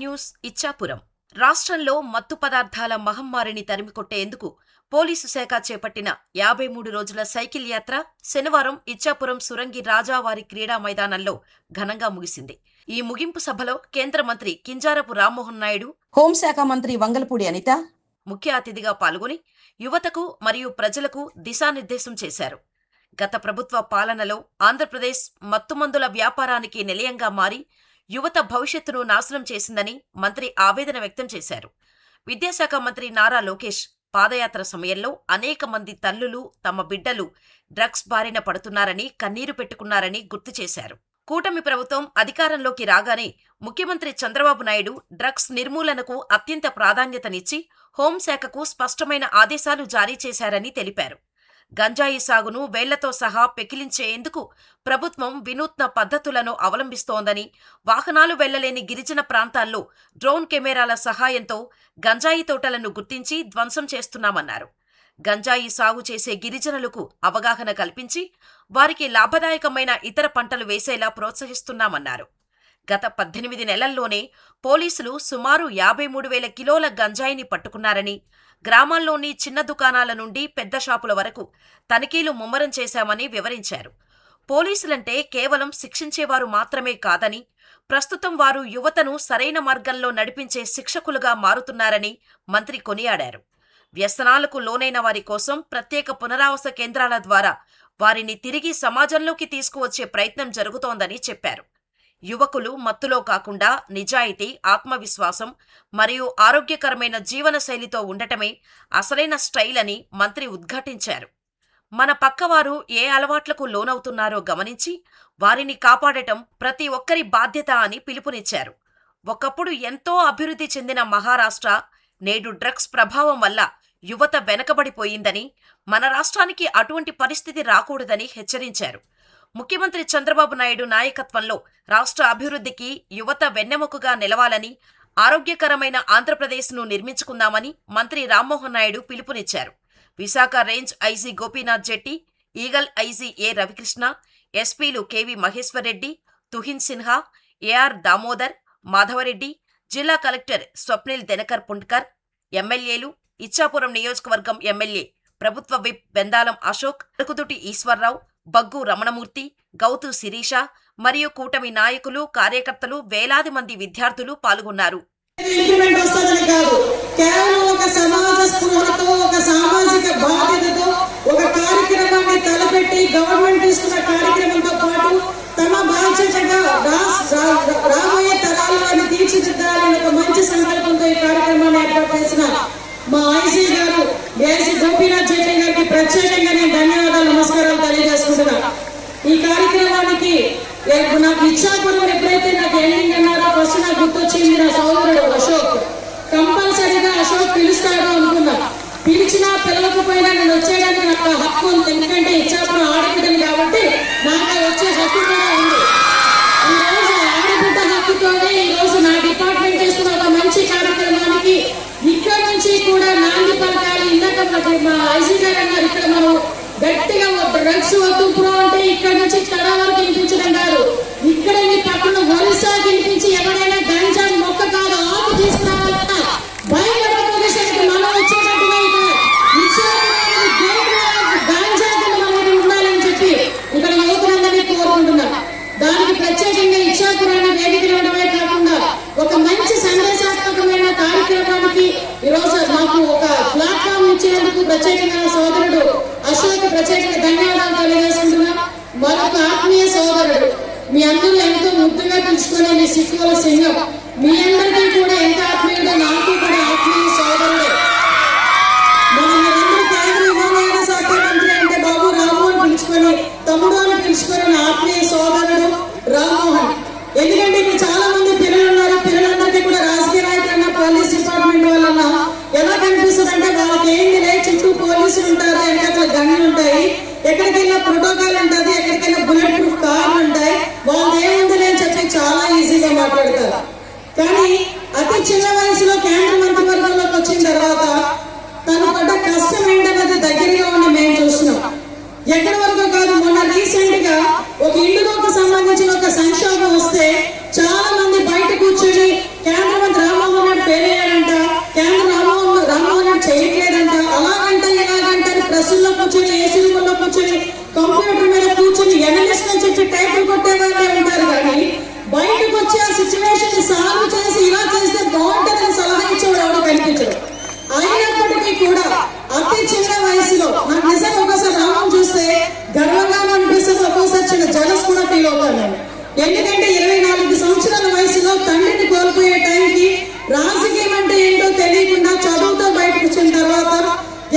News Ichchapuram. రాష్ట్రంలో మత్తు పదార్థాల మహమ్మారిని తరిమికొట్టేందుకు పోలీసు శాఖ చేపట్టిన 53 రోజుల సైకిల్ యాత్ర శనివారం ఇచ్చాపురం సురంగి రాజావారి క్రీడా మైదానంలో ఘనంగా ముగిసింది. ఈ ముగింపు సభలో కేంద్ర మంత్రి కింజారపు రామ్మోహన్ నాయుడు, హోంశాఖ మంత్రి వంగలపూడి అనిత ముఖ్య అతిథిగా పాల్గొని యువతకు మరియు ప్రజలకు దిశానిర్దేశం చేశారు. గత ప్రభుత్వ పాలనలో ఆంధ్రప్రదేశ్ మత్తుమందుల వ్యాపారానికి నిలయంగా మారి యువత భవిష్యత్తును నాశనం చేసిందని మంత్రి ఆవేదన వ్యక్తం చేశారు. విద్యాశాఖ మంత్రి నారా లోకేష్ పాదయాత్ర సమయంలో అనేక మంది తల్లులు తమ బిడ్డలు డ్రగ్స్ బారిన పడుతున్నారని కన్నీరు పెట్టుకున్నారని గుర్తు చేశారు. కూటమి ప్రభుత్వం అధికారంలోకి రాగానే ముఖ్యమంత్రి చంద్రబాబు నాయుడు డ్రగ్స్ నిర్మూలనకు అత్యంత ప్రాధాన్యతనిచ్చి హోంశాఖకు స్పష్టమైన ఆదేశాలు జారీ చేశారని తెలిపారు. గంజాయి సాగును వేళ్లతో సహా పెకిలించేందుకు ప్రభుత్వం వినూత్న పద్ధతులను అవలంబిస్తోందని, వాహనాలు వెళ్లలేని గిరిజన ప్రాంతాల్లో డ్రోన్ కెమెరాల సహాయంతో గంజాయి తోటలను గుర్తించి ధ్వంసం చేస్తున్నామన్నారు. గంజాయి సాగు చేసే గిరిజనులకు అవగాహన కల్పించి వారికి లాభదాయకమైన ఇతర పంటలు వేసేలా ప్రోత్సహిస్తున్నామన్నారు. గత 18 నెలల్లోనే పోలీసులు సుమారు 53,000 కిలోల గంజాయిని పట్టుకున్నారని, గ్రామాల్లోని చిన్న దుకాణాల నుండి పెద్ద షాపుల వరకు తనిఖీలు ముమ్మరం చేశామని వివరించారు. పోలీసులంటే కేవలం శిక్షించేవారు మాత్రమే కాదని, ప్రస్తుతం వారు యువతను సరైన మార్గంలో నడిపించే శిక్షకులుగా మారుతున్నారని మంత్రి కొనియాడారు. వ్యసనాలకు లోనైన వారి కోసం ప్రత్యేక పునరావాస కేంద్రాల ద్వారా వారిని తిరిగి సమాజంలోకి తీసుకువచ్చే ప్రయత్నం జరుగుతోందని చెప్పారు. యువకులు మత్తులో కాకుండా నిజాయితీ, ఆత్మవిశ్వాసం మరియు ఆరోగ్యకరమైన జీవనశైలితో ఉండటమే అసలైన స్టైల్ అని మంత్రి ఉద్ఘాటించారు. మన పక్కవారు ఏ అలవాట్లకు లోనవుతున్నారో గమనించి వారిని కాపాడటం ప్రతి ఒక్కరి బాధ్యత అని పిలుపునిచ్చారు. ఒకప్పుడు ఎంతో అభివృద్ధి చెందిన మహారాష్ట్ర నేడు డ్రగ్స్ ప్రభావం వల్ల యువత వెనకబడిపోయిందని, మన రాష్ట్రానికి అటువంటి పరిస్థితి రాకూడదని హెచ్చరించారు. ముఖ్యమంత్రి చంద్రబాబు నాయుడు నాయకత్వంలో రాష్ట్ర అభివృద్ధికి యువత వెన్నెముకగా నిలవాలని, ఆరోగ్యకరమైన ఆంధ్రప్రదేశ్ను నిర్మించుకుందామని మంత్రి రామ్మోహన్ నాయుడు పిలుపునిచ్చారు. విశాఖ రేంజ్ ఐజీ గోపీనాథ్ జెట్టి, ఈగల్ ఐజీ ఏ రవికృష్ణ, ఎస్పీలు కెవి మహేశ్వర్రెడ్డి, తుహిన్ సిన్హా, ఏఆర్ దామోదర్, మాధవరెడ్డి, జిల్లా కలెక్టర్ స్వప్నిల్ దినకర్ పుండ్కర్, ఎమ్మెల్యేలు, ఇచ్చాపురం నియోజకవర్గం ఎమ్మెల్యే ప్రభుత్వ విప్ బెందాలం అశోక్, అడుకుదుటి ఈశ్వర్రావు, బగ్గు రమణమూర్తి, గౌతు శిరీష మరియు కూటమి నాయకులు, కార్యకర్తలు, వేలాది మంది విద్యార్థులు పాల్గొన్నారు. మా ఐసీ గారు ఏసీ గోపీనాథ్ జెట్టి గారికి ప్రత్యేకంగా నేను ధన్యవాదాలు, నమస్కారాలు తెలియజేసుకుంటున్నా. ఈ కార్యక్రమానికి నాకు ఇచ్చాపురం ఎప్పుడైతే నాకు ఎండింగ్ అన్నారో ఫస్ట్ నాకు గుర్తొచ్చింది నా సోదరుడు అశోక్. కంపల్సరీగా అశోక్ పిలుస్తాడు అనుకున్నా. పిలిచినా పిలవకపోయినా నేను వచ్చేయడానికి నాకు హక్కు ఉంది. ఎందుకంటే ఇచ్చాపురం ఆడబిడ్డని కాబట్టి నాకు వచ్చే హక్కు కూడా ఉంది. ఈ రోజు ఆడబిడ్డ హక్కుతోనే ఈ రోజు నా డిపార్ట్మెంట్ చేస్తున్న ఒక మంచి కార్యక్రమానికి ఇక్కడ నుంచి కూడా నాంది పలకాలి. ఇందాక మా ఐసీ గారు అన్నారు, ఇక్కడ మనం గట్టిగా డ్రగ్స్ వద్దు ప్రో అంటే ఇక్కడ నుంచి కడా వరకు వినిపించడం కాదు, ఇక్కడ మీ పక్కన ఒరిస్సా వినిపించి ఎవరైనా గంజా మొక్క కాదు ఆకు తీసుకురావాలన్నా భయపడడానికి మనం వచ్చేటట్టుగా గంజా మనం ఉండాలని చెప్పి ఇక్కడ యువకులందరినీ కోరుకుంటున్నాం. దానికి ప్రత్యేకంగా ఇచ్చాపురాన్ని వేదిక ఇవ్వడమే కాకుండా ఒక మంచి సందేశాత్మకమైన కార్యక్రమానికి ఈరోజు మాకు ఒక ప్లాట్ఫామ్ ఇచ్చినందుకు ప్రత్యేకంగా సోదరుడు అశోక్ ప్రత్యేకంగా ధన్యవాదాలు తెలియజేసుకుంటున్నా. మరొక ఆత్మీయ సోదరుడు, మీ అందరూ ఎంతో ముద్దుగా పిలుచుకునే మీ సిక్కుల సింగం, మీ అందరికీ కూడా ఎంత ఆత్మీయుడో నాకు కూడా ఆత్మీయ సోదరుడే. మీరందరూ కేంద్ర విమానయాన శాఖ మంత్రి అంటే బాబు రామ్మోహన్ పిలుచుకొని, తమ్ముడు అని పిలుచుకొని నా ఆత్మీయ సోదరుడు రామ్మోహన్. ఎందుకంటే ఇక్కడ చాలా మంది పిల్లలు ఉన్నారు. పిల్లలందరికీ కూడా రాజకీయ నాయకులన్నా పోలీస్ డిపార్ట్మెంట్ వాళ్ళన్నా ఎలా కనిపిస్తుంది అంటే వాళ్ళకి ఏంది రే, చుట్టూ పోలీసులు ఉంటారు, వెనకాల గన్నులు ఉంటాయి, ఎక్కడికైనా ప్రోటోకాల్ ఉంటుంది, ఎక్కడికైనా బుల్లెట్ ప్రూఫ్ కార్లు ఉంటాయి, వాళ్ళు ఏముంది అని చెప్పి చాలా ఈజీగా మాట్లాడతారు. కానీ అతి చిన్న వయసులో కేంద్ర మంత్రివర్గంలోకి వచ్చిన తర్వాత తను పడ్డ కష్టం ఏంటన్నది దగ్గరగా ఉన్న మేము చూస్తున్నాం. ఎక్కడి వరకు కాదు, మొన్న రీసెంట్ గా ఒక ఇల్లుకు సంబంధించిన ఒక సంక్షోభం వస్తే చాలా మంది బయట కూర్చొని కేంద్ర మంత్రి సిచ్యువేషన్ సాల్వ్ చేసి ఇలా చేస్తే బాగుంటుందని సలహా ఇచ్చేవాడు ఎవరు కనిపించడు. అయినప్పటికీ కూడా అతి చిన్న వయసులో నాకు నిజంగా ఒకసారి రామం చూస్తే గర్వంగా అనిపిస్తుంది, ఒక్కోసారి చిన్న జలస్ కూడా ఫీల్ అవుతాను నేను. ఎందుకంటే 24 సంవత్సరాల వయసులో తండ్రిని కోల్పోయే టైంకి రాజకీయం అంటే ఏంటో తెలియకుండా చదువుతో బయటకు వచ్చిన తర్వాత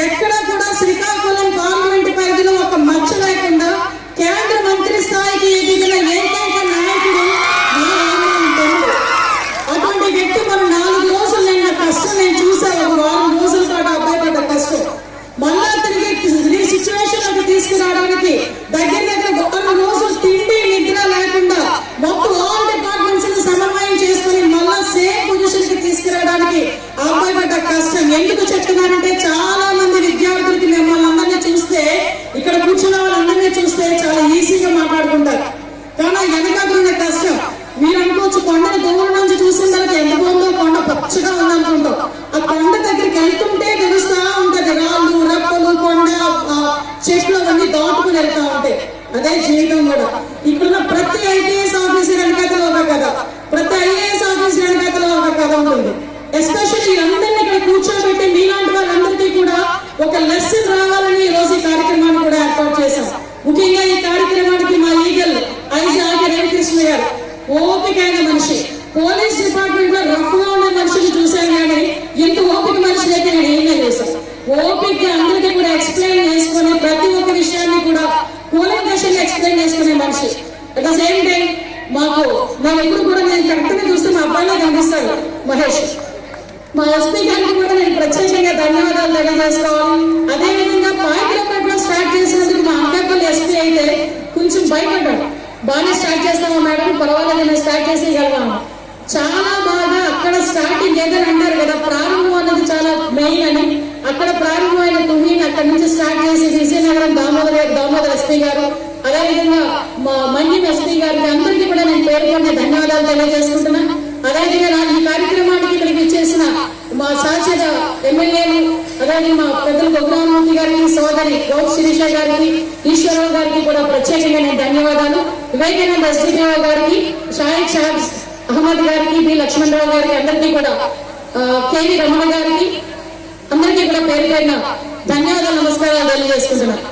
ఎక్కడా కూడా శ్రీకాకుళం పార్లమెంట్ పరిధిలో ఒక మచ్చ లేకుండా కేంద్ర మంత్రి స్థాయికి ఎదిగిన ఏకైక నాయకుడు మా రామ్మోహన్ తమ్ముడు. అటువంటి వ్యక్తి మనం 4 రోజులు నిన్న కష్టం నేను చూసాను. ఒక వారం రోజుల పాటు అబ్బాయి పడ్డ కష్టం మళ్ళా తిరిగి సిచ్యువేషన్ లోకి తీసుకురావడానికి దగ్గర 1 రోజులు తిండి నిద్ర లేకుండా మొత్తం ఆల్ డిపార్ట్మెంట్స్ ని సమన్వయం చేసుకుని మళ్ళా సేమ్ పొజిషన్ కి తీసుకురావడానికి ఆ అబ్బాయి పడ్డ కష్టం ఎందుకు చెప్తున్నానంటే చాలా మంది విద్యార్థులకి మిమ్మల్ని అందరినీ చూస్తే, ఇక్కడ కూర్చున్న వాళ్ళందరినీ చూస్తే చాలా ఈజీగా మాట్లాడుకుంటారు. కానీ వెనకాలన్న కష్టం మీరు అనుకోవచ్చు, కొండని దూరం నుంచి చూసిన తర్వాత ఎంత బాగుందో, కొండ పచ్చగా ఉందనుకుంటాం. ఆ కొండ దగ్గరికి వెళ్తుంటే తెలుస్తా ఉంటది రాళ్ళు రప్పలు కొండ చెట్లు అవన్నీ దాటుకుని వెళ్తా ఉంటాయి. అదే జీవితం కూడా. ఇక్కడున్న ప్రతి ఐపీఎస్ ఆఫీసర్ వెనకాతలో ఒక కథ, ప్రతి ఐఏఎస్ ఆఫీసర్ వెనకాతలో ఒక కథ ఉంటుంది. ఎస్పెషల్లీ అందరినీ ఇక్కడ కూర్చోబెట్టి మీలాంటి వాళ్ళందరికీ కూడా ఒక లెసన్ రావాలని ఈ రోజు ఈ కార్యక్రమాన్ని కూడా ఏర్పాటు చేశాం. ముఖ్యంగా ఈ కార్యక్రమానికి మా ఈగల్ ఐజాకి రవికృష్ణ గారు ఓపికైన మనిషి. పోలీస్ డిపార్ట్మెంట్ లో రఫ్ గా ఉన్న మనిషిని చూశాను కానీ ఇంత ఓపిక మనిషి అయితే నేను ఏం చేశాను. ఓపిక అందరికీ కూడా ఎక్స్ప్లెయిన్ చేసుకుని ప్రతి ఒక్క విషయాన్ని కూడా కూలంకషంగా ఎక్స్ప్లెయిన్ చేసుకునే మనిషి. అట్ ద సేమ్ టైం మాకు ఎప్పుడు కూడా నేను కరెక్ట్గా చూస్తే మా అబ్బాయిలో కనిపిస్తాడు మహేష్. మా ఎస్పీ గారికి కూడా నేను ప్రత్యేకంగా ధన్యవాదాలు తెలియజేసుకోవాలి. అదేవిధంగా పాయకులపేటలో స్టార్ట్ చేసినందుకు మా అంకపల్లి ఎస్పీ అయితే కొంచెం భయపడ్డాడు. బాగానే స్టార్ట్ చేస్తామా మేడం, పర్వాలేదు నేను స్టార్ట్ చేసేయగలగాము. చాలా బాగా అక్కడ స్టార్టింగ్ ఏదైనా అంటారు కదా, ప్రారంభం అన్నది చాలా మెయిన్ అని. అక్కడ ప్రారంభమైన తుమ్మిని అక్కడి నుంచి స్టార్ట్ చేసి విజయనగరం దామోదర్ ఎస్పీ గారు, అదేవిధంగా మా మన్యం ఎస్పీ గారికి అందరికీ కూడా నేను పేర్కొన్న ధన్యవాదాలు తెలియజేసుకుంటున్నా. అదేవిధంగా నాకు ఈ కార్యక్రమానికి ఇక్కడికి ఇచ్చేసిన మా శాశ్వత ఎమ్మెల్యేలు, అలాగే మా పెద్దలు గోగ్రామూర్తి గారికి, సోదరి గౌడ్ శిరీష గారికి, ఈశ్వరరావు గారికి కూడా ప్రత్యేకంగా నేను ధన్యవాదాలు. వివేకానంద ఎస్డిపిఓ గారికి, షాయిక్ షాబ్ అహ్మద్ గారికి, బి లక్ష్మణరావు గారికి, అందరికీ కూడా కేవీ రమణ గారికి అందరికీ కూడా పేరు పైన ధన్యవాదాలు నమస్కారాలు తెలియజేసుకుంటున్నాను.